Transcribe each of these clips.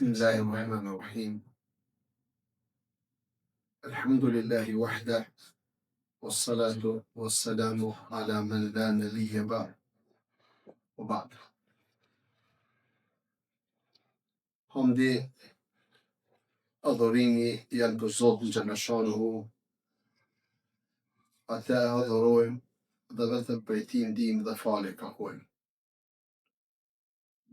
بسم الله الرحمن الرحيم الحمد لله وحده والصلاة والسلام على من لا نبي بعد وبعد. Hamdi, adhurimi janë për Zotin Xhaleshanuhu, atë e adhurojmë dhe vetëm prej tij ndihmë dhe falje kërkojmë.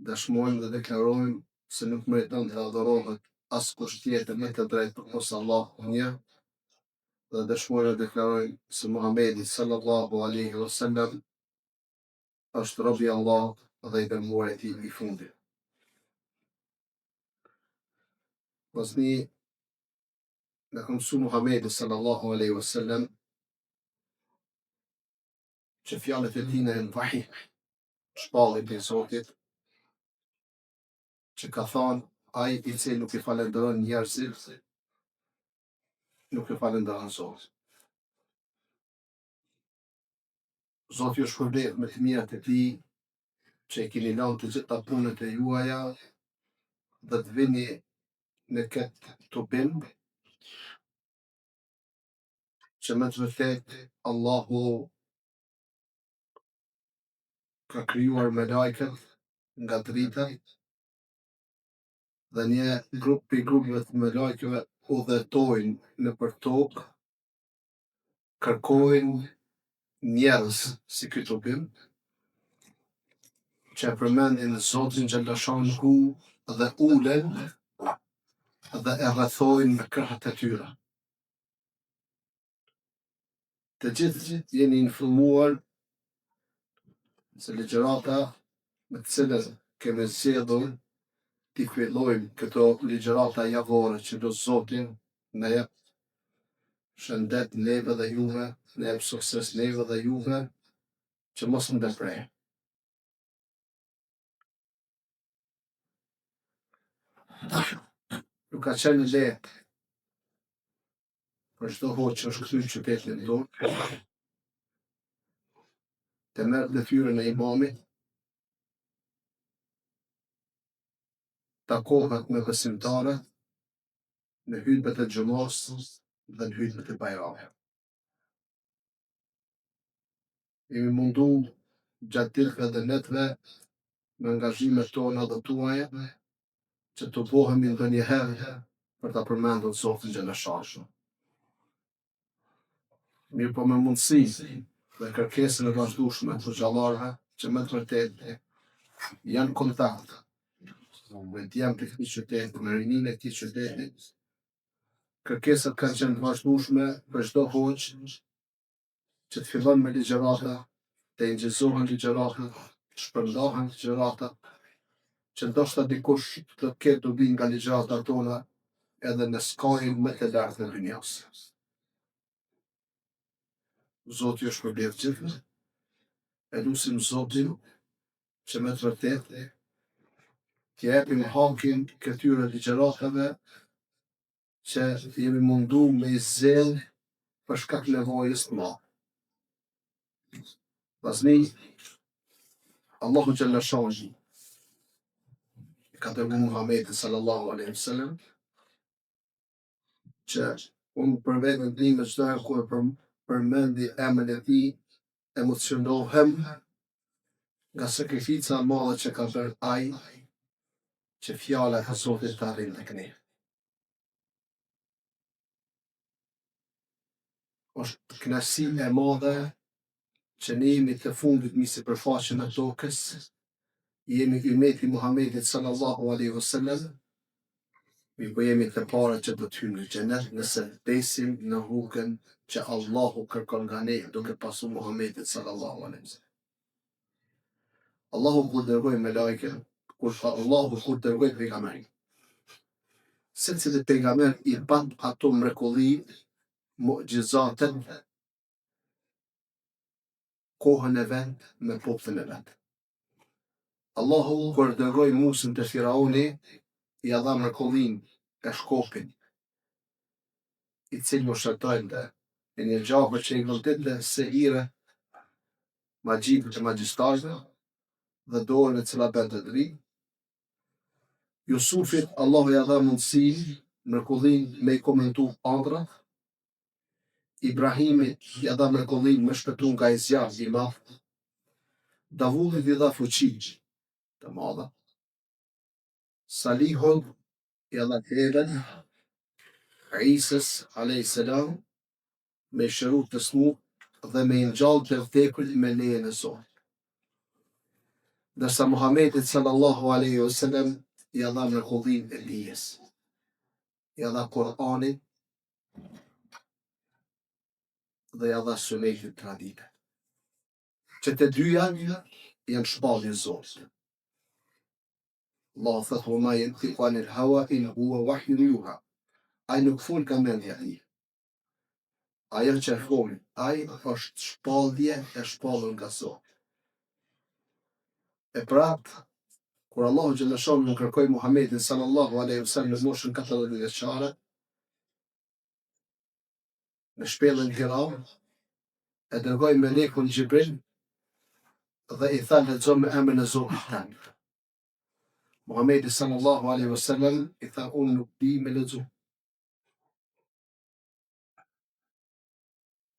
Dëshmojmë dhe deklarojmë se nuk meriton të adhurohet askush tjetër me të drejtë përveç Allahut një, dhe dëshmojmë dhe deklarojmë se Muhamedi sallallahu alaihi wasallam është robi i Allahut dhe i dërguari i tij i fundit. Vëzni, në ka mësu Muhamedi sallallahu alaihi wasallam që fjalët e tij janë vahi, shpallje prej Zotit, që ka thënë ai i cili nuk i falenderon njerëzit, nuk i falenderon Zotin. Zoti ju shpërblet me të mirat e tij, që i keni lënë të gjitha punët e juaja dhe të vini në këtë tubim, që me të vërtet Allahu ka krijuar me lajket nga drita dhe një grup për grupeve të me lajkeve udhëtojnë në për tokë, kërkojnë njerëz si ky tubim, që e përmendin Zotin Xhaleshanuhu dhe ulen dhe e rrethojnë me krahët e tyre. Të gjithë jeni informuar se ligjërata me të cilën kemi zgjedhur t'i fillojmë këto ligjërata javore që do Zotin na jep shëndet neve dhe juve, na jep sukses neve dhe juve, që mos ndërprej. Nuk ka qenë lehtë për çdo hoqë që është kthyer në qytetin tonë, të merr detyrën e imamit, takohet me besimtarët në hutbet e xhumas dhe në hutbet e bajramit. Jemi mundu gjatë ditëve dhe netëve me angazhimet tona dhe tuaja që të bohemi ndonjëherë për ta përmendur Zotin Xhaleshanuhu. Mirë po me mundësi dhe kërkesën e vazhdueshme të xhallarëve që me të vërtetë janë kontakt me djemt e këtij qyteti, me rininë e këtij qyteti, kërkesat kanë qenë të vazhdueshme për çdo hoqë që të fillon me ligjërata, të ingjizohen ligjërata, të shpërndahen ligjërata, që ndoshta dikush të ketë dobi nga ligjërata tona edhe në skajin më të lartë të dynjas. Zoti ju shpërblet gjithë, e lutim Zotin që me të vërtetë t'i japim hakin këtyre ligjëratave që jemi mundu me i zell për shkak nevojës të madhe. Vëzni, Allahu Xhaleshanuhu ka dërguar Muhamedit sallallahu alaihi wasallam që unë për veten time çdo herë kur përmendi emrin e tij emocionohem nga sakrifica e madhe që ka bërë ai që fjala e Zotit të arrijë tek ne. Është kënaqësi e madhe që ne jemi të fundit mbi sipërfaqen e tokës, jemi ummeti Muhamedit sallallahu alaihi wasallam, mirë po jemi të parët që do të hyjmë në xhenet nëse besim në rrugën që Allahu kërkon nga ne duke pasu Muhamedit sallallahu alaihi wasallam. Allahu kur dërgoi me lajke, kur dërgoi pejgamberin, secili pejgamber i pat ato mrekulli, mu'gjizatet, kohën e vet me popullin e vet. Allahu kur dërgoi Musën te Firauni, i dha mrekullin e shkopin, i cili u shëtojnë në një gjakë që i ngëlltinte se hire magjive të magjistarëve dhe dorën e cila bente dri, Jusufit, Allahu ja dha mundësinë, mrekullinë me I komentu ëndrat. Ibrahimit ja dha mrekullinë me shpëtu nga I zjarri I madh. Davudit I dha fuqi të madhe. Salihut ja dha herën. Isës a.s. me shëru të smut dhe me ngjall të vdekurit me lejen e Zotit. Ndërsa Muhamedit sallallahu alaihi wasallam ja dha mrekullinë e dijes. Ja dha Kur'anin dhe ja dha Sunetin tradite. Që të dyja janë shpallje Zotit. Allah thëtë wa ma yantiqu anil hawa in huwa wahyun yuha. Ai nuk fol nga mendja e tij. Ajo që fol, ai është shpallje e shpallur nga Zoti. E prapë, kur Allahu xhaleshon nuk kërkoi Muhamedit sallallahu alaihi wasallam në moshën 40 vjeçare, në shpellën Hira, e dërgoi melekun Xhibril dhe I tha lexo me emrin e Zotit tënd. Muhamedi sallallahu alaihi wasallam I tha unë nuk di me lexu.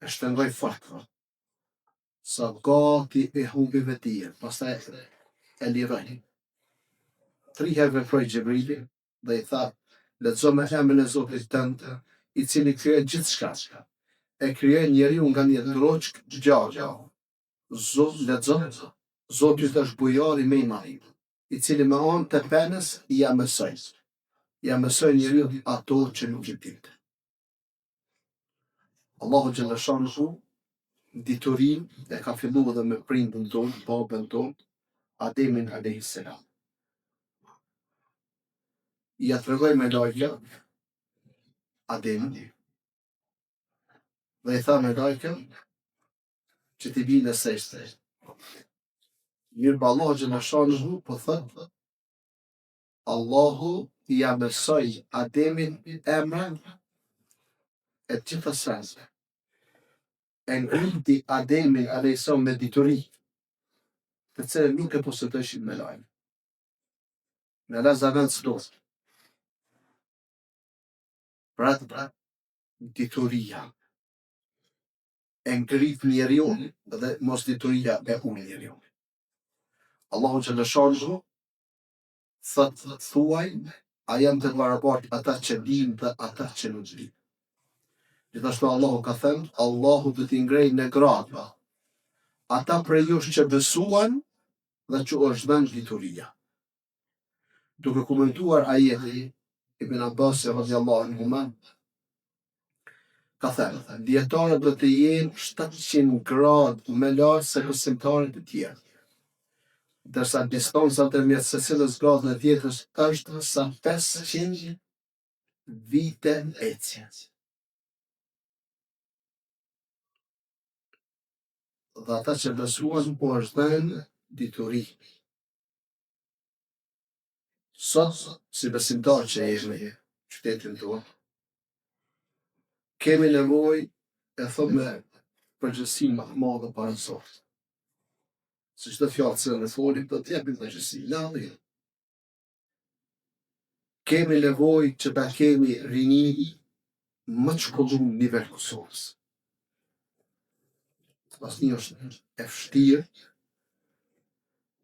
E shtengoj fort. Sa gati e humbi vetije, pastaj e liroi. 3 herë veproi Xhibrili dhe I tha lexo me emrin e Zotit tënd, I cili krijon gjithçka. E krijon njeriu nga një droçk gjallë. Zoti është bujari më I madh, I cili me anë të penës ja mësoi. Ja mësoi njeriu ato që nuk I dinte. Allahu xhaleshanuhu diturin e ka filluar dhe me prindin ton, babën ton, Ademin alayhis salam. Ja tregoi me lajke Ademin dhe I tha me lajke që t'i bijë në sejtë. Mirë pa Allahu xhaleshanuhu po thot Allahu ja mësoi Ademin emrin e gjitha sensve. E ngriti Ademin alayhis salam me dituri, të cilën nuk e posedojshin me lajme. Me lazavend s'do. Pra dituria e ngrit njeriu dhe mos dituria e humb njeriu. Allahu xhaleshanuhu thot thuaj a janë të barabartë ata që dinë dhe ata që nuk dinë. Gjithashtu Allahu ka thënë, Allahu do t'i ngrejë në gradë ata prej jush që besuan dhe që është dhënë dituria. Duke komentuar ajeti, Ibn Abbas radhiyallahu anhuma ka thënë, dietarët do të jenë 700 gradë më lart se besimtarët e tjerë. Dërsa distanca ndërmjet secilës gradë tjetrës është sa 500 vite ecje. Dhe ata që besuan po është dhënë dituri. Sot, si besimtar që jemi në qytetin tonë, kemi nevojë e thot me përgjegjësi më të madhe para Zotit. Se çdo fjalë që ne folim do të japim përgjegjësi ndaj. Kemi nevojë që ta kemi rini më të shkolluar në nivel Kosovës. Asnjë është e vështirë.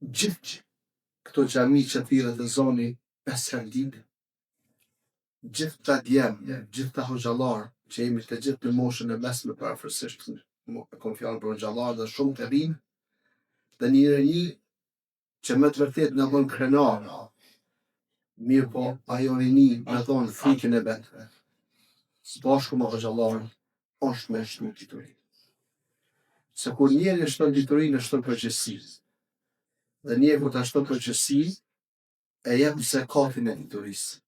Gjithë këto xhami që thirrën në zoni 5 herë ditë, gjithë ta djemë, gjithë ta hoxhallar që jemi të gjithë në moshën e mesme parafërsisht, kom fjalën për hoxhallar dhe shumë të rinë, dhe një rini që me të vërtet në bën krenar, mirë po ajo rini me thonë frikën e vetë, së bashku me hoxhallar, është me shtu diturin. Se kur njeri shton diturin e shton përgjësi, dhe njeri kur ta shton përgjësi, e jep zekatin e diturisë.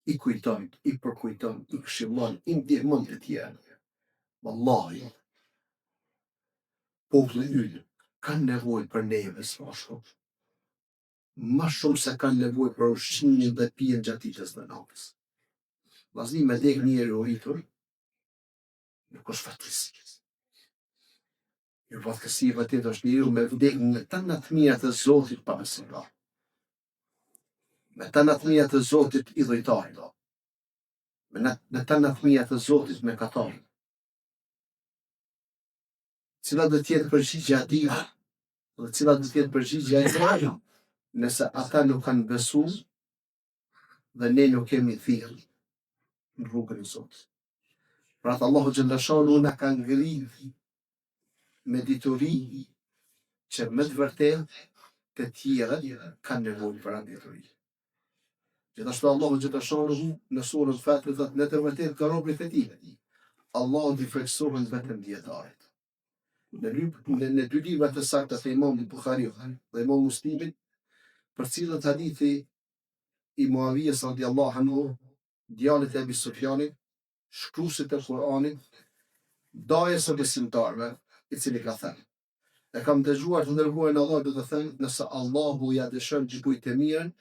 I kujton, I përkujton, I këshillon, I ndihmon të tjerë. Wallahi, populli ynë kanë nevojë për neve së bashku. Ma shumë se kanë nevojë për ushqimin dhe pijen gjatë ditës dhe natës. Vllazni me dek njeri u rritur, nuk është fatkeqësi. Jo fatkeqësi vërtet është njeriu me vdekje në të mirat e Zotit pa besimtar. me të në fëmijët e Zotit i dhujtarë, me të në fëmijët e Zotit me katarë. Cila do tjetë përgjigja e tij dhe cila do tjetë përgjigja e tij nëse ata nuk kanë besu dhe ne nuk kemi thirrë në rrugën e Zotit. Pra të Allahu Gjellëshanu na ka ngritë me dituri që me të vërtet të tjerët kanë nevojë për atë dituri. Gjithashtu Allahu Gjellëshanu në surën Fatir thotë në të vërtet ka robërit e tij. Allahu i friksohen vetëm dietarët. Në dy librat të sakta të Imamit Buhariut dhe Imam Muslimit, për cilët hadithi i Muavijës radiallahu anhu, djalit e Abi Sufjanit, shkruesit e Kur'anit, dajes së besimtarëve, i cili ka thënë: e kam dëgjuar të dërguarin e Allahut duke thënë, nëse Allahu ja dëshon dikujt të mirën,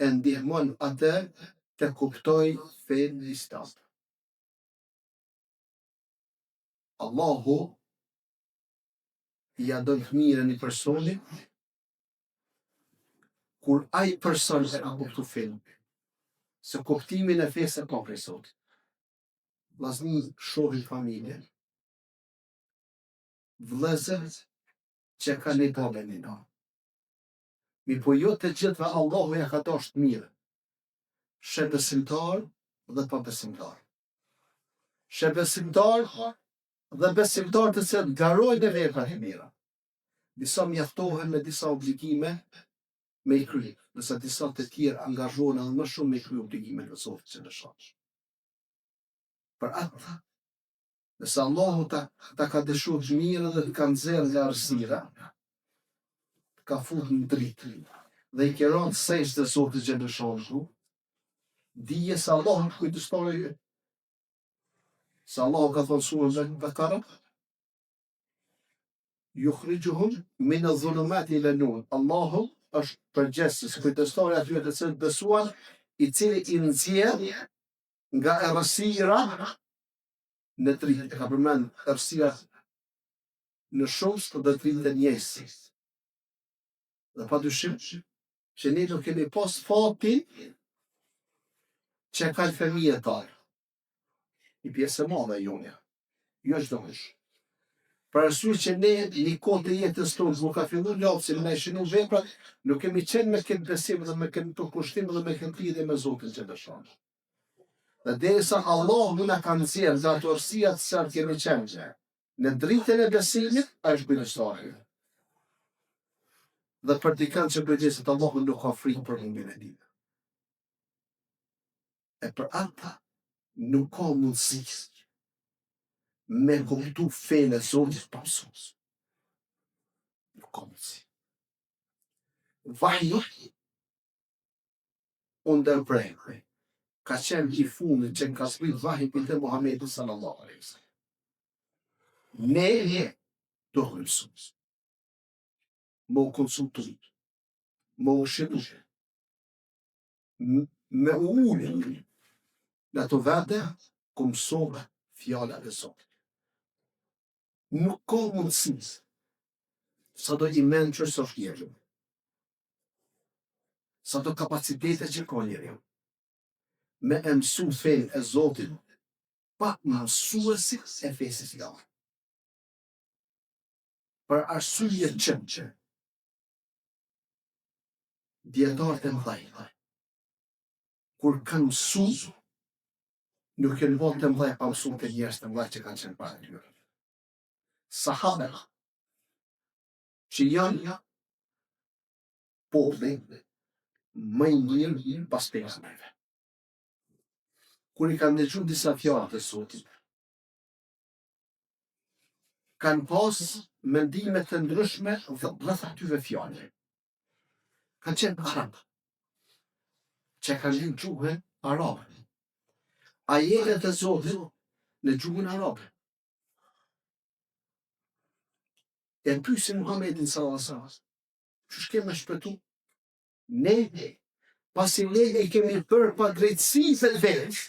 e ndihmon atë të kuptoj fenë Islam. Allahu ja don të mirën i personit kur ai person e ka kuptu fenë. Se kuptimin e fesë ka prej Zotit. Vllazni, shohin familje, vëllezër që kanë një babë një na. Mi po jo të gjithve Allahu ja ka dashur mirë. Shë besimtar dhe pa besimtar. Shë besimtar dhe besimtar të cilët garojnë e veprat e mira. Disa mjaftohen me disa obligime me i kry, nëse disa të tjerë angazhohen edhe më shumë me i kry obligimet e Zotit që lëshosh. Për atë, nëse Allahu ta ka dëshuar të mirë dhe të ka nxjerrë nga errësira, ka futur në dritë dhe i ke rënë sejsh të Zotit që lëshosh, dije se Allahu është kujdestari yt. Se Allahu ka thënë surën Bakara, yukhrijuhum min adh-dhulumati ila an-nur. Allahu është përgjegjës, kujdestari atyre të cilët besuan, i cili i nxjerr nga errësira në dritë. E ka përmend errësira në shumë dhe dritë e njerëzit. Dhe padyshim që ne nuk kemi pas fatin që kanë fëmijët tarë. I pjesë e madhe e jonja. Jo çdo kush. Për arsye që ne një kohë të jetës tonë kur ka filluar lapsi me shënu veprat, nuk kemi qenë me këtë besim dhe me këtë përkushtim dhe me këtë lidhje me Zotin që dëshon. Dhe derisa Allahu na ka nxjerrë nga ato errësira të cilat kemi qenë në dritën e besimit, ai është kujdestari. Dhe për dikën që përgjegjësit Allahu nuk ka frikë për humbin e tij. E për ata nuk ka mundësi me kuptu fenë e Zotit pa mësues. Nuk ka mundësi. Vahju u ndërprer. Ka qenë i fundit që ka zbrit vahji për te Muhamedi sallallahu alaihi wasallam. Ne do mësues. Më konsultu, më ushidu, me ullin në ato vete, ku mësove fjala e Zotit. Nuk ka mundësi, sa do i menqër së shkjerë, sa do kapacitete që ka njëri, me mësu fejnë e Zotit, pa mësuesit e fesit janë. Për arsye që dietarët e mëdhenj, kur kanë mësu, nuk e lëvon të mëdhenj pa mësu të njerëz të mëdhenj që kanë qenë para tyre. Sahabët që janë populli më i mirë pas pejgamberëve. Kur i kanë dëgjuar disa fjalë të Zotit, kanë pas mendime të ndryshme rreth atyre fjalëve. Kanë qenë arabë, që kanë linë gjuhën arabe. Ajetet e Zotit në gjuhën arabe. E në pyesin Muhammedin sallallahu alaihi wasallam, çu kemi shpëtu? Ne, pasi ne e kemi bërë pa drejtësi vetë.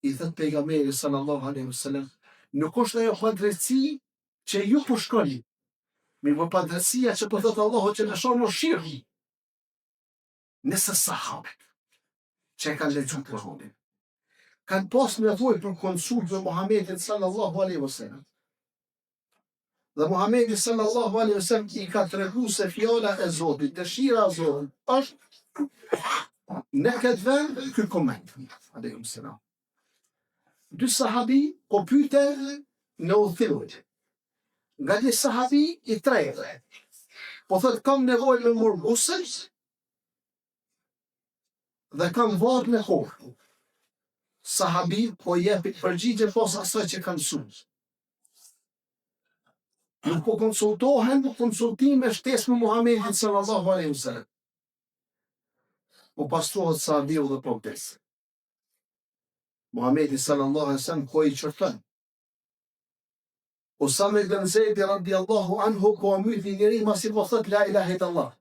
I thëtë pejgamberi sallallahu alaihi wasallam, nuk është ajo pa drejtësi që ju po shkoni. Mi po pa drejtësia që po thotë Allahu që lëshon në shirë. Nëse sahabët që kanë lexuar Kur'anin kanë pas nevojë për konsult me Muhamedit sallallahu alaihi wasallam. Dhe Muhamedi sallallahu alaihi wasallam i ka treguar se fjala e Zotit, dëshira e Zotit është në këtë vend ky koment. Aleikum selam. Dy sahabi po pyeten në udhëtim. Nga një sahabi i tretë po thot kam nevojë me murgusën dhe kam varë në kohë. Sahabi po jepi përgjigje pas asaj që kanë mësuar. Nuk po konsultohen, konsultime shtesë me Muhamedit sallallahu alaihi wasallam. Po pastruhet sahabiu dhe po vdes. Muhamedi sallallahu alaihi wasallam po i çorton. Usame ibn Zeid radiallahu anhu po myti njëri masi po thot la ilaha illallah.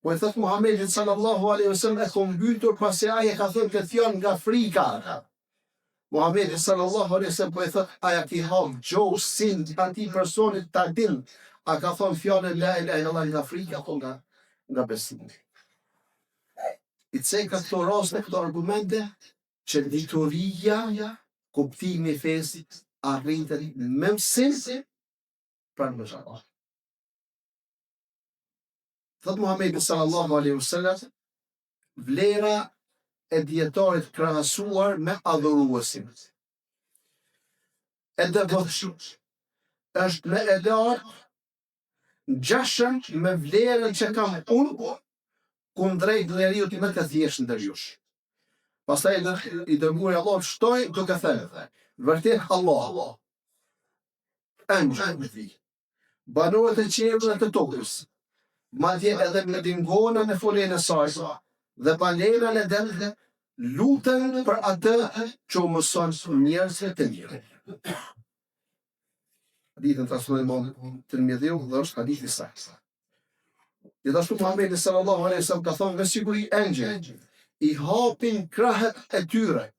Po e thot Muhamedit sallallahu alaihi wasallam e ka mbytur pasi ai ka thënë këtë fjalë nga frika. Muhamedi sallallahu alaihi wasallam po e thot aja ki ham gjosin atij personit ta din a ka thënë fjalën la ilaha illallah nga frika apo nga besimi. I ceka këto raste, këto argumente që dituria, kuptimi i fesit arritet me mësim pranë Allah. Thot Muhamedi sallallahu alaihi wasallam, vlera e dietarit krahasuar me adhuruesin. E devotshëm është me e lartë ngjashëm me vlerën që kam unë kundrejt njeriu të më të thjeshtë ndër jush. Pastaj i dërguari Allah shtoi duke thënë, vërtet Allah, anjë, banorët e qiellit dhe të tokës, madje edhe në dingonën e folën e saj, dhe balenën e delë, lutën për atë që u mëson njerëzve të mirë. Hadithën transmeton Tirmidhiu dhe është hadith i saktë. Gjithashtu Muhamedi sallallahu alaihi wasallam ka thonë me siguri engjëj i hapin krahët e tyre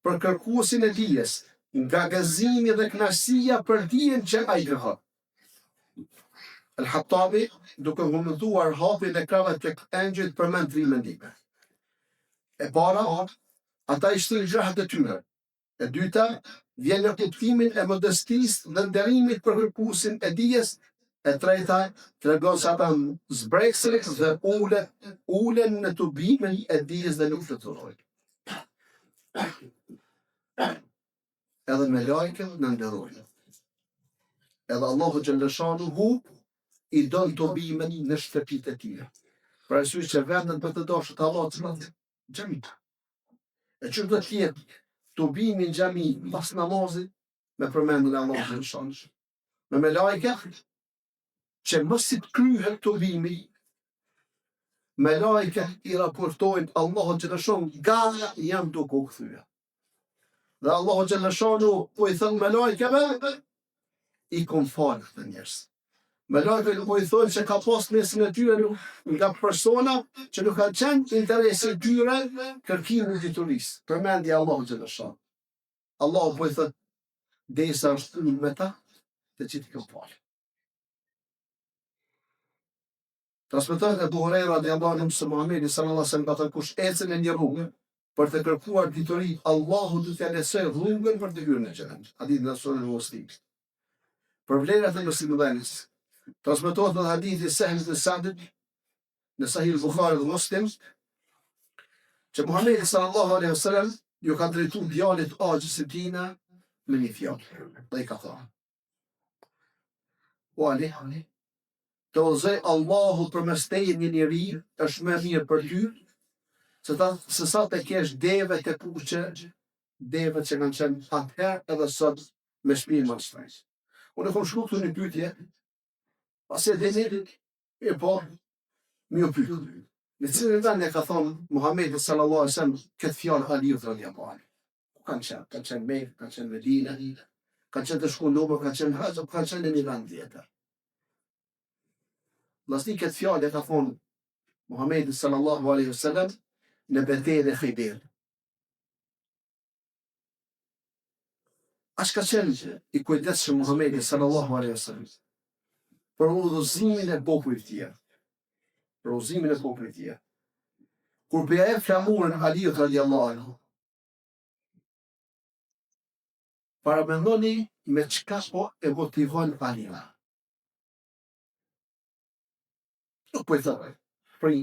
për kërkuesin e dijes, nga gëzimi dhe kënaqësia për dijen që ai kërkon. Al-Hattabi duke komentuar hapjen e krahëve të engjëjt përmend 3 mendime. E para, ata i shtojnë gjahat e tyre. E dyta, vjen në kuptimin e modestisë dhe nderimit për kërkuesin e dijes. E treta, tregon se ata zbreksin dhe ulen në tubimin e dijes dhe nuk fluturojnë. Edhe me lajket në nderojnë. Edhe Allahu xhallashanuhu i don tubimin në shtëpitë e tij. Për arsye që vendet për të dashur të Allahut në xhami. E që do të jetë tubimi në xhami pas namazit me përmendjen e Allahut xhallashanuhu. Me lajket që mos si të kryhet tubimi, me lajket i raportojnë Allahu xhallashanuhu nga jam duke u kthyer. Dhe Allahu xhallashanuhu po i thon me lajkeve i kon falë këtë njerëz. Me lajket po i thonë që ka pas mesin e tyre nga persona që nuk kanë qenë interesi tyre kërkimin e diturisë. Përmendja Allahu xhallashanuhu. Allahu po i thot desa është me ta të që ti kanë falë. Transmetohet e Abu Huraira radiallahu anhu se Muhamedi sallallahu alaihi wasallam ka thënë kush ecën në një rrugë për të kërkuar dituri, Allahu do t'ia lëshojë rrugën për të hyrë në xhenet. Hadith në Sunan Muslim. Për vlerat e muslimanëve. Transmetohet në hadith i Sahih të Sa'dit në Sahih Bukhari dhe Muslim që Muhamedi sallallahu alaihi wasallam ju ka drejtuar djalit Axhës së Tina me një fjalë. Dhe i ka thënë: "O Ali, të ozej Allahu për mes teje një njeri është më mirë për ty, se sa të kesh deve të kuqe, deve që kanë qenë atëherë edhe sot me shpinë më shtrejsh." Unë kom shku këtu një pyetje, pasi e dini, e po, mi u pyet. Në cilën vend e ka thonë Muhamedi sallallahu alaihi wasallam këtë fjalë Aliut radhiyallahu anhu? Ku kanë qenë? Kanë qenë Mekë, kanë qenë Medinë, kanë qenë të shkuar, kanë qenë Haxh, kanë qenë në një vend tjetër. Vllazni këtë fjalë e ka thonë Muhamedi sallallahu alaihi wasallam në betejën e Khayber. As ka qenë i kujdesshëm Muhamedi sallallahu alaihi wasallam për udhëzimin e popullit të tij. Për udhëzimin e popullit të tij. Kur bëja e flamurën Aliut radiallahu anhu, para mendoni me çka po e motivon Aliun. Nuk po i thëmë, për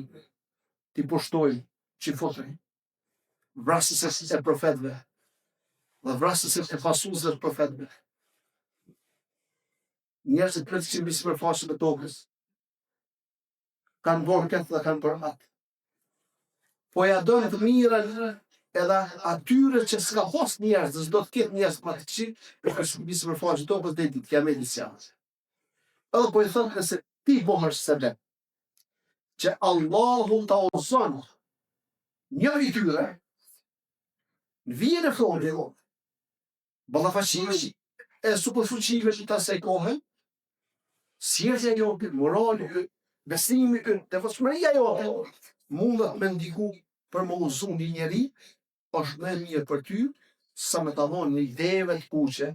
ti pushtojnë që fotën, vrasëses e profetëve, dhe vrasëses e pasuzës e profetëve. Njerëzit plëtë që mbi sipërfaqen e tokës, kanë bërë këtë dhe kanë bërë atë. Po ja donë të mirën edhe atyre që s'ka pas njerëz, s'do të ketë njerëz pa të që, është mbi sipërfaqen e tokës dhe ditë kiametit sjanë. Edhe po i thëmë nëse ti bëhesh sebeb, që Allahu ta uzon një i tyre, në vijen e fronde, ballafaqimi e superfuqive që ta sejkohen, sjellja jote, morali yt, besimi yt, devotshmëria jote, mundet me ndiku për më uzu një njeri, është më e mirë për ty, sa me ta dhonë një ideve të kuqe,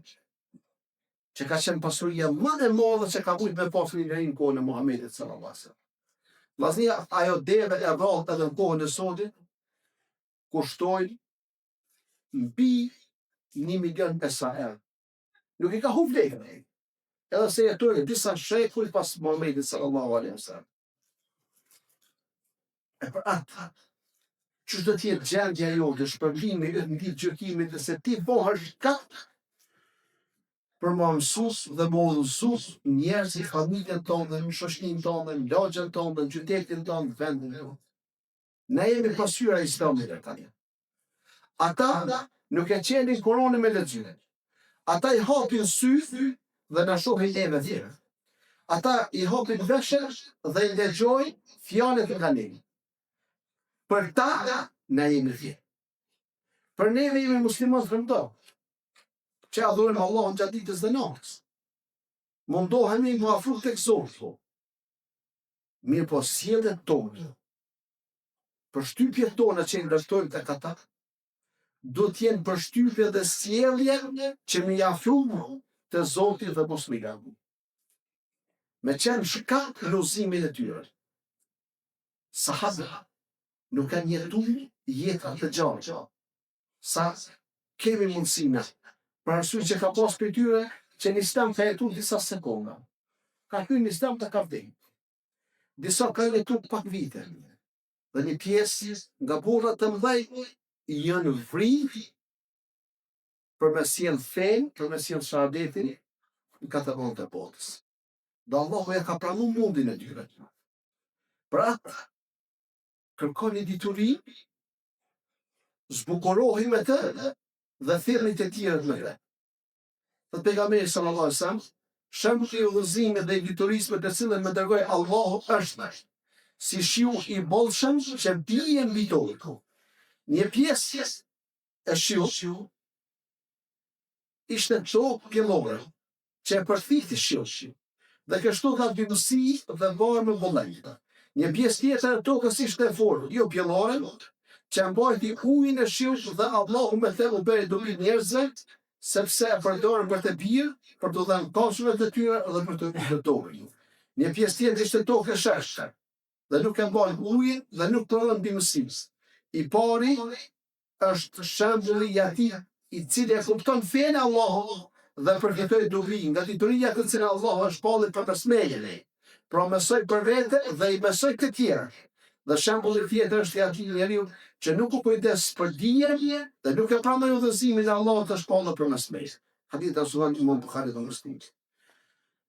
që ka qenë pasuria më e madhe që ka mujt me pas një njeri në kohën e Muhamedit sallallahu alaihi wasallam. Vllaznia, ajo deve e rrallë edhe në kohën e sotit, kushtojnë mbi 1 milion pesaher. Nuk I ka hu vlekën, edhe se jetojnë disa shekuj pas Muhamedit sallallahu alaihi wasallam. E për atë, që do t'jetë gjendja jote, shpërblimi yt në ditë gjykimit, dhe se ti bëhesh katë për më mësus dhe më udhësus njerëzit, familjen tonë, në shoqërinë tonë, në lagjen tonë, në qytetin tonë, në vendin tonë. Ne jemi pasyra e Islamit tani. Ata nuk e qenin Kur'anin me lexim. Ata I hapin sy dhe na shohin neve tjerë. Ata I hapin veshën dhe I lexojnë fjalët e kalimit. Për ta, ne jemi thjerë. Për neve jemi muslimanë rëndor, që adhurojmë Allahun gjatë ditës dhe natës. Mundohemi më afru tek Zoti. Mirë po sjelljet tona, përshtypjet tona që I ndërtojmë tek ata, do t'jenë përshtypje dhe sjellje që më afru te Zoti dhe mos më largu. Me qenë shkak luzimin e tyre. Sahabët nuk kanë jetuar jeta të gjallë. Sa kemi mundësina. Për arsye që ka pas për tyre që në Islam ka jetuar disa sekonda. Ka hyrë në Islam të ka vdekur. Disa ka jetuar pak vite. Dhe një pjesë nga burrat të mëdhej janë vrirë për me sjellë fen, për me sjellë shahadetin në katër vende të botës. Dhe Allahu ja ka pranuar mundin e tyre. Për atë, kërkoni dituri, zbukurohi me të dhe thirrni të tjerët me të. Dhe pejgamberi sallallahu alaihi wasallam, shembulli I udhëzimit dhe I diturisë me të cilën më dërgoi Allahu është si shiu I bollshëm që bie mbi tokë. Një pjesë e shiut ishte tokë pjellore, që e përthiti shiu. Dhe kështu ka dynësi dhe varmë bollënjë. Një pjesë tjetër e tokës ishte e fortë, jo pjellore, që mbajti ujin e shiut dhe Allahu me të u bëri dobi njerëzve, sepse e përdorën për të birë, për të dhënë kafshëve të tyre dhe për të hyrë tokën. Një pjesë tjetër ishte tokë e shershme, dhe nuk e mbajti ujin dhe nuk prodhon bimësisë. I pari është shembulli I atij I cili e kupton fenë e Allahut dhe përfitoi dobi nga dituria të cilën Allahu është palli përmes meje. Pra mësoj për vete dhe I mësoj të tjerë. Dhe shembulli tjetër është I atij njeriu që nuk u kujdes për dijen dhe nuk e pranoi udhëzimin e Allahut të shpallur përmes meje. Hadith Rasulullah Imam Buhari dhe Muslim.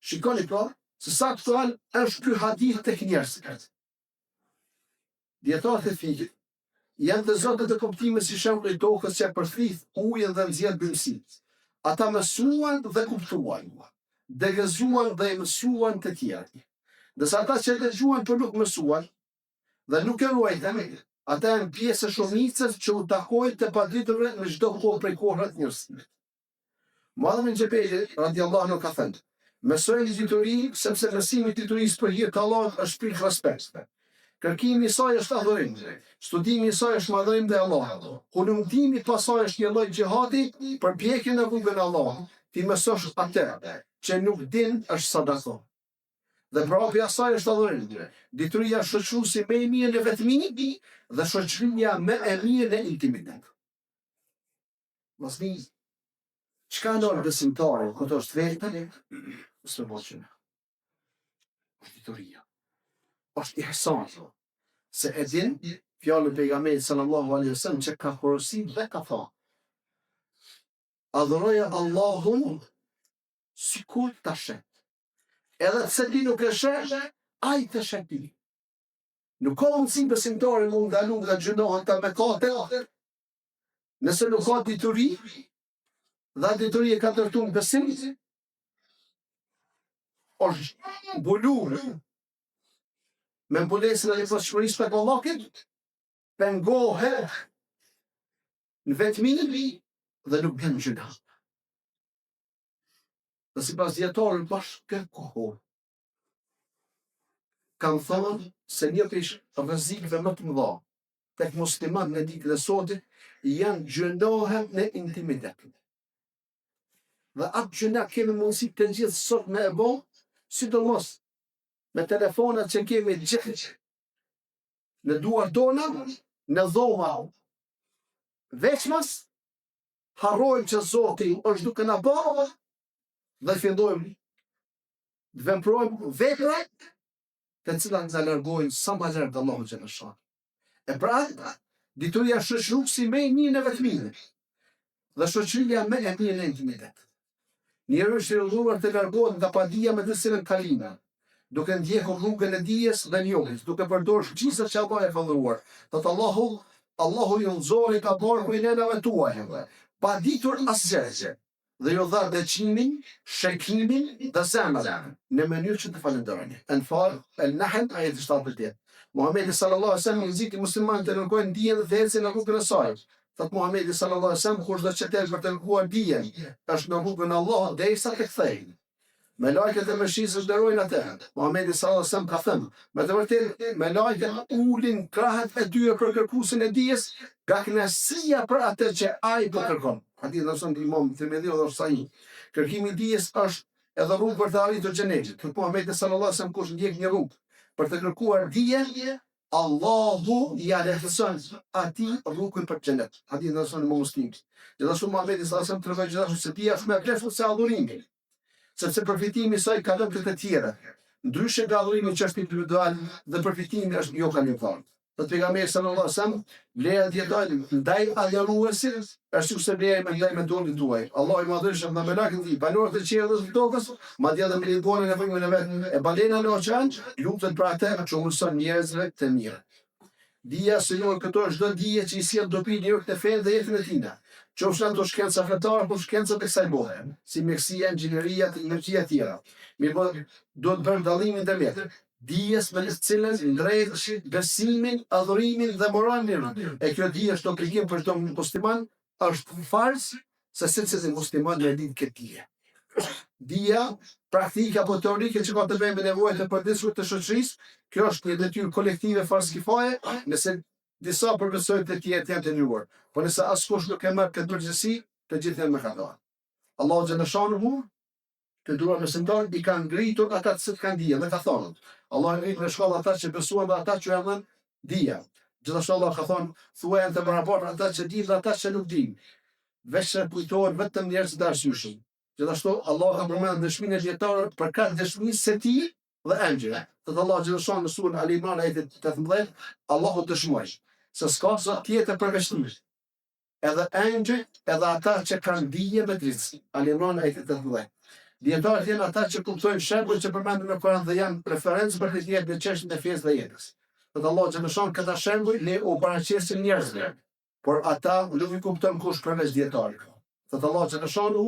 Shikoni pra, se sa aktual është ky hadith tek njerëzit. Dietarët e fikut janë të zotët e kuptimit si shembulli I tokës që e përthith ujin dhe nxjerr bimësitë. Ata mësuan dhe kuptuan, degëzuan dhe I mësuan të tjerë. Dërsa ata që dëgjuan për nuk mësuan dhe nuk e ruajtën, ata janë pjesë e shumicës që u takojnë të paditurve në çdo kohë prej kohërave të njerëzimit. Muadh ibn Jabal radiallahu anhu ka thënë: "Mësojeni diturinë, sepse mësimi I diturisë për hir të Allahut është prik respekt. Kërkimi I saj është adhurim, studimi I saj është madhërim dhe Allahut. Hulumtimi pas saj është një lloj xhihadi për pjekjen e rrugën e Allahut. Ti mësosh atë që nuk din është sadako. Dhe prapi asaj është adhurimi. Dituria shoqëruesi më i mirë në vetmi dhe shoqëria më e mirë në intimitet. Mosni, çka ndon besimtari, kur është vetëm, është voçën. Është dituria. Është ihsan. Se e din fjalën e pejgamberit sallallahu alaihi wasallam që ka porosit dhe ka thënë: adhuroja Allahun sikur ta shet. Edhe pse ti nuk e sheh, ai të shet ti. Nuk ka mundësi besimtari mund ndalu nga gjinohet ta mëkate. Nëse nuk ka dituri, dhe dituria ka ndërtuar besim, është mbulur me mbulesën e lëvizshmërisë tek Allahu, pengohet në vetmi dhe nuk bën gjuna. Dhe sipas dietarëve bashkë kohë kanë thënë se një prej rrezikëve më të mëdha tek muslimanët në ditën e sotme janë gjënohet në intimitet. Dhe atë gjëna kemi mundësi të gjithë sot me e bo, sidomos me telefonat që kemi gjithë në duar tona, në dhoma. Veçmas, harrojmë që Zoti është duke na bërë dhe fillojmë të veprojmë vepra të cilat na largojnë sa më larg Allahut xhalesha. E pra, dituria shoqëruesi më i mirë në vetminë dhe shoqëria më e mirë në intimitet. Njeriu është i urdhëruar të largohet nga padia me të cilën kalime, duke ndjekur rrugën e dijes dhe njohjes, duke përdorur shqisat që Allah e ka dhëruar. Thot Allahu ju nxori ka bërë për nenave tuaja, pa ditur asgjë, dhe ju dha beqimin, shekimin dhe zemrën në mënyrë që të falenderoni. Anfal al-Nahl ayat 78. Muhamedi sallallahu alaihi wasallam nxiti muslimanët të kërkojnë dijen dhe ecën në rrugën e saj. Thot Muhamedi sallallahu alaihi wasallam kush do të çetet për të kërkuar dijen, është në rrugën e Allahut derisa të kthejnë. Me lajket e mëshisë dërojnë atë. Muhamedi sallallahu alaihi wasallam ka thënë, me të vërtetë me lajket ulin krahët e dyre për kërkuesin e dijes, nga kënaqësia për atë që ai do kërkon. Hadith nësën Imam Tirmidhi dhe Sahih. Kërkimi i dijes është edhe rrugë për të arritur xhenetin. Thot Muhamedi sallallahu alaihi wasallam kush ndjek një rrugë për të kërkuar dijen, Allahu ja lehtëson atij rrugën për xhenet. Hadith nësën Imam Muslim. Gjithashtu Muhamedi sallallahu alaihi wasallam tregon gjithashtu se dia është më e vlefshme se adhurimi. Sepse përfitimi i saj ka lëndë të tjera. Ndryshe nga adhurimi që është individual dhe përfitimi është jo kollektiv. Thot pejgamberi sallallahu alaihi wasallam, vlera dietale ndaj adhuruesit është sikur vlera ndaj mendonit tuaj. Allahu i madhëshëm dhe melekët e tij, banorët e qiellit dhe tokës, madje edhe militonën e vëmën e vet, e balena në oqean, lutet për atë që ulson njerëzve të mirë. Dija se jo këto është çdo dije që i sjell dobi në të fenë dhe jetën e tina. Qofshin ato shkenca fetare, po shkencat e kësaj bote, si mjekësia, inxhinieria, teknologjia e tjera. Mirë, do të bëjmë dallimin ndërmjet dijes me të cilën ndrejt besimin, adhurimin dhe moralin. E kjo dije është obligim për çdo musliman, është farz se secili musliman e din këtë dije. Dija praktike apo teorike që ka të bëjë me nevojat e përditshme të shoqërisë, kjo është një detyrë kolektive farz kifaje, nëse disa përgësojnë të tjerë janë të njohur. Po nëse askush nuk e merr këtë përgjegjësi, të gjithë janë mëkatare. Allahu xhaleshanuhu të duar besimtar i kanë ngritur ata që kanë dije dhe ka thonë: Allah ngrit në shkollë ata që besuan dhe ata që janë dija. Gjithashtu Allah ka thonë: thuaj të barabartë ata që dinë dhe ata që nuk dinë. Veç kujtohen vetëm njerëz të arsyeshëm. Gjithashtu Allah ka përmendur dëshminë e dietarëve për këtë dëshmi se ti dhe engjëj. Thot Allah xhaleshan në surën Al Imran ayat 18, Allahu dëshmoi se s'ka zot tjetër përveç tij. Edhe engjëj, edhe ata që kanë dije me drejtësi. Al Imran ayat 18. Dietarët janë ata që kuptojnë shembull që përmendur në Kur'an dhe janë referencë për të tjerë në çështën e fesë dhe jetës. Thot Allah xhaleshan këta shembull ne u paraqesin njerëzve, por ata nuk i kuptojnë kush përveç dietarit. Thot Allah xhaleshan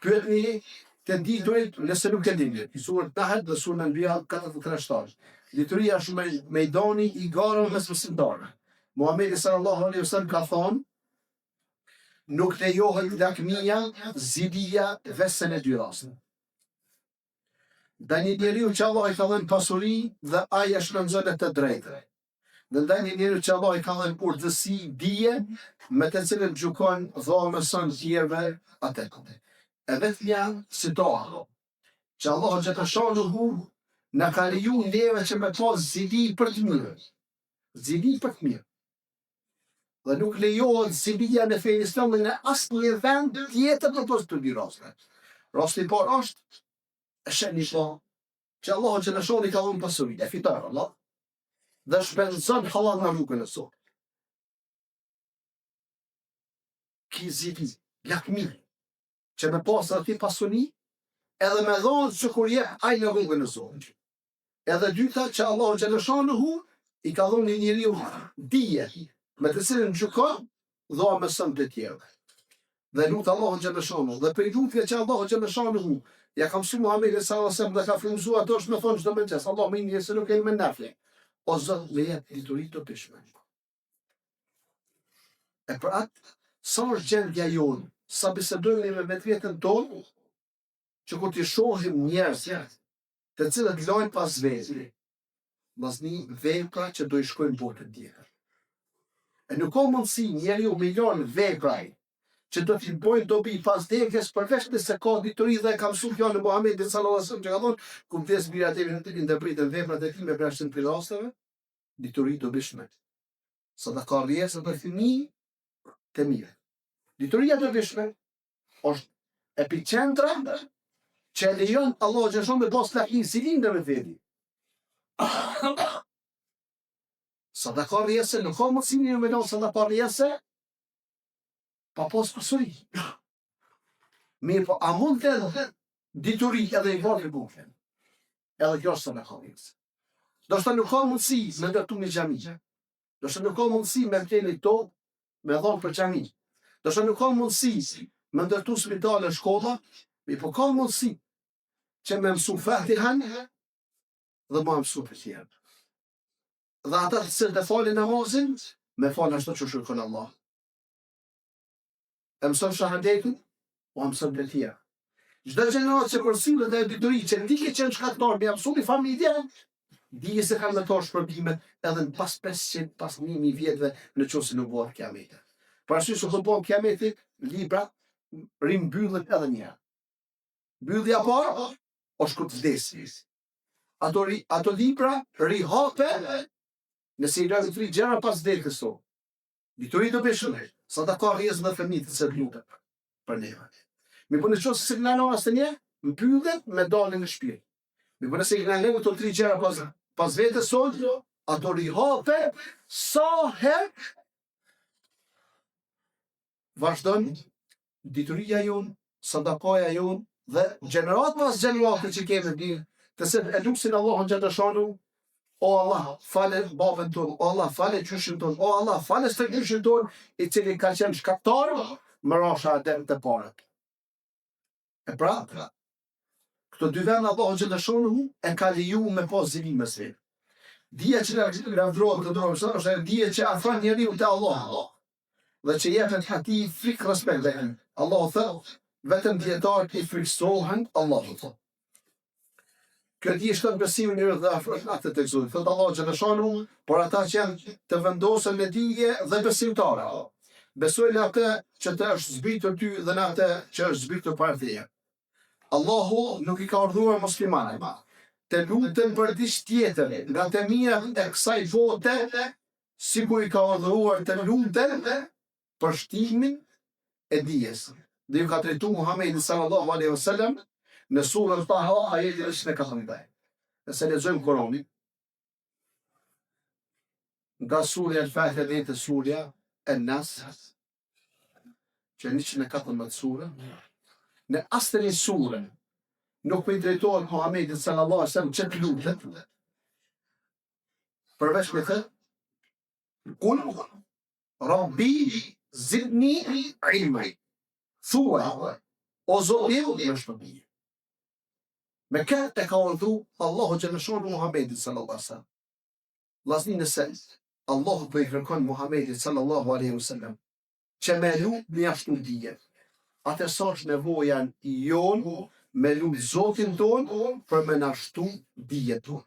pyetni të diturit nëse nuk e dini. I surën Nahl dhe surën Anbiya 43. Dituria është mejdani i garave mes besimtarëve. Muhamedi sallallahu alaihi wasallam ka thonë: nuk lejohet lakmia, zidia, vesën e dy raste. Ndaj një njeriu që Allah i ka dhënë pasuri dhe ai e shpenzon të drejtë. Dhe ndaj një njeriu që Allah i ka dhënë urdhësi, dije, me të cilën gjykon dhomëson tjerëve atë. E vetmja si doa që Allah xhaleshanuhu Në ka leju neve që me pas zili për të mirë. Zili për të mirë. Dhe nuk lejohet zilia në fenë islam në asnjë vend tjetër në të dy raste. Rasti i parë është e sheni po që Allahu xhaleshoni ka dhënë pasuri, e fiton Allah. Dhe shpenzon halal në rrugën e sot. Ki zili, lakmi, që me pas aty pasuni, edhe me dhonë që kur jep aj në rrugën e sot. Edhe dyta që Allahu xhaleshoni i ka dhënë një njeriu dije, me të cilën gjykon dhoa me sëmë të tjerë. Dhe lutë Allahu xhaleshoni, dhe për lutje që Allahu xhaleshoni ja ka mësu Muhamedi sallallahu alaihi wasallam dhe ka frymzuar ato është me thonë çdo mëngjes, Allahu më njëse nuk e më nafle. O Zot, me jep dituri të pishme. E për atë, sa është gjendja jonë, sa bisedojmë me vetveten tonë, që kur t'i shohim njerëz të cilët lojnë pas vetë, vllazni vepra që do i shkojnë botën tjetër. E nuk ka mundësi njeriu me lënë vepraj që do t'i bojnë dobi pas vdekjes përveç nëse ka dituri dhe ka mësuar fjalën e Muhamedit sallallahu alaihi wasallam që ka thonë kur vdes bira e tij ndërpritën veprat e tij me brashtin për rasteve, dituri dobishme. Sadaka rriesa për fëmijë të mirë. Dituria dobishme është epicentra që lejon Allahu xhaleshon me pas lahin cilindër me veti. Sadaka rriesa nuk ka mundësi një me lënë sadaka rriesa pa pas pasuri. Mirë po, a mund të edhe dituri edhe i varë bukën? Edhe kjo është sadaka rriesa. Do shta nuk ka mundësi me ndërtu një xhami. Do shta nuk ka mundësi me vteni to me dhonë për xhami. Do shta nuk ka mundësi me ndërtu spitale shkolla, mi po ka mundësi që me mësu Fatihan dhe ma mësu për tjerë. Dhe ata të cilët e falin namazin, me falin ashtu që shërkon Allah. E mëson shahadetin, o mëson të tjerë. Çdo gjenerat që përsillet e dituri që ndike që në shkaktar me mësuni familje, dije se kanë me ta shpërbimet edhe në pas 500, pas 1000 vjetëve në qoftë se nuk bëhet kiameti. Parasysh se do bëhet kiameti, libra rimbyllet edhe një herë. Mbyllja parë është kur të vdesi. Ato libra rihape nëse i lënë 3 gjëra pas vdekjes së. Dituri do bishme, sadaka rriesa dhe fëmijët se lutet për neve. Mi po në qoftë se na asë një, mbyllet me dalën në shtëpi. Mi po nëse i kanë lënë ato 3 gjëra pas vetes sot, ato rihape sa herë vazhdon dituria jonë, sadakaja jonë dhe gjenerat pas gjenerate që kemi di, të se e lutsin Allahun xhaleshonu, o Allah, fale babën tonë, o Allah, fale gjyshin tonë, o Allah, fale së gjyshin tonë, i cili ka qenë shkaktar, më rasha adem të parët. E pra, këto dy vend Allahun xhaleshonu e ka leju me pas zilimin me së. Dija që na ndrohet të dorë, është dija që afron njeriu te Allah. Dhe që jepet ati frikë respekt dhe Allahu thot, vetëm dietarët i friksohen Allahut. Kjo di shton besimin e dhe afronatë të Zotit. Thot Allahu xhaleshonu, por ata që janë të vendosur me dije dhe besimtarë. Besojnë atë që të është zbritur ty dhe në atë që është zbritur para teje. Allahu nuk i ka urdhëruar muslimanëve të luten për diçka tjetër nga të mirat e kësaj bote, sikur i ka urdhëruar të luten për shtimin e dijes. Dhe ju ka trajtuar Muhamedi sallallahu alaihi wasallam në surën Taha ajeti 114. Nëse lexojmë Kur'anin, nga surja Al-Fatiha dhe të surja An-Nas, që 114 surë, në asnjë një surë nuk i drejtohet Muhamedit sallallahu alaihi wasallam që të lutet, përveç me thënë, Kul Rabbi zidni ilma. Thuaj, o Zotim, më shpërbije. Me këtë e ka urdhëruar Allahu xhaleshonu Muhamedit sallallahu alaihi wasallam. Vllazni nëse Allahu po i kërkon Muhamedit sallallahu alaihi wasallam që me lut me ashtu dije. Atë sa është nevoja jonë me lut Zotin ton për me na shtu dijet ton.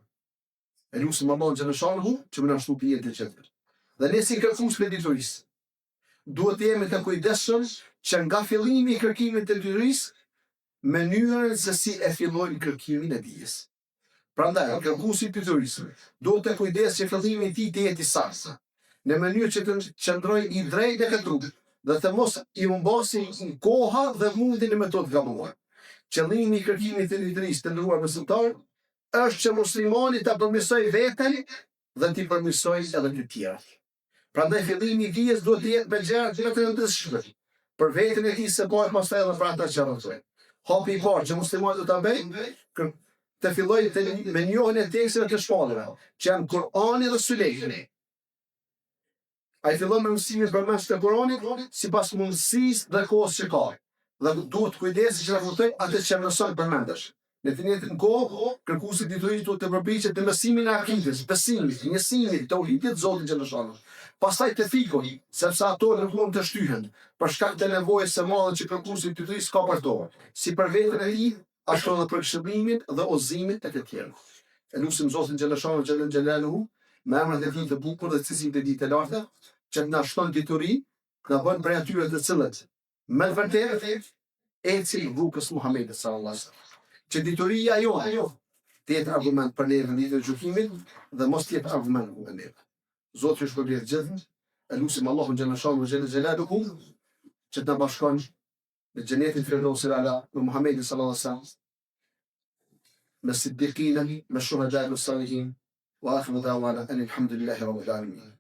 E lutim Allahun xhaleshonu që me na shtu dijet e tjetër. Dhe ne si kërkues me diturisë, duhet të jemi të kujdesshëm që nga fillimi i kërkimit të diturisë, mënyrën se si e fillojnë kërkimin e dijes. Prandaj, kërkuesi i piturisë duhet të kujdes që fillimi i tij të jetë i saktë, në mënyrë që të qëndrojë i drejtë në rrugë dhe të mos i humbasi koha dhe mundi në metodë të gabuar. Qëllimi i kërkimit të piturisë të ndëruar besimtar është që muslimani ta përmirësojë veten dhe t'i përmirësojë edhe të tjerët. Prandaj fillimi i dijes duhet të jetë me gjëra të rëndësishme për veten e tij se bëhet pastaj edhe për ata që rrethojnë. Hapi i parë që muslimani do ta bëjë të fillojë me njohjen e teksteve të shpallëve, që janë Kur'ani dhe Suneti. Ai fillon me mësimin përmes të Kur'anit sipas mundësisë dhe kohës që ka. Dhe duhet kujdesë që ta kuptoj atë që mëson përmendesh. Në të njëjtën kohë, kërkuesi i diturit duhet të përpiqet në mësimin e akidës, besimit, njësimit, tauhidit Zotit xhallahu. Pastaj të fikun, sepse ato nuk mund të shtyhen, për shkak të nevojës së madhe që kërkuesi i diturit ka për to, si për veten e tij, ashtu edhe për këshillimin dhe udhëzimin e të tjerë. Elusim Zotin xhallahu, me emrat e tij të bukur dhe cilësitë e tij të larta, që të na shton dituri, na bën prej atyre të cilët me vërtetë ecin rrugës Muhamedit sallallahu alaihi wasallam. Që dituria jote të jetë argument për neve në ditën e gjykimit dhe mos të jetë argument për neve. Zoti ju shpërblet gjithë. Elusim Allahun xhallahu që të na bashkon në xhenetin Firdausil Ala me Muhamedit sallallahu alaihi wasallam, me siddiqina, me shuhada, me salihin, wa akhiru da'wana alhamdulillahi rabbil alamin.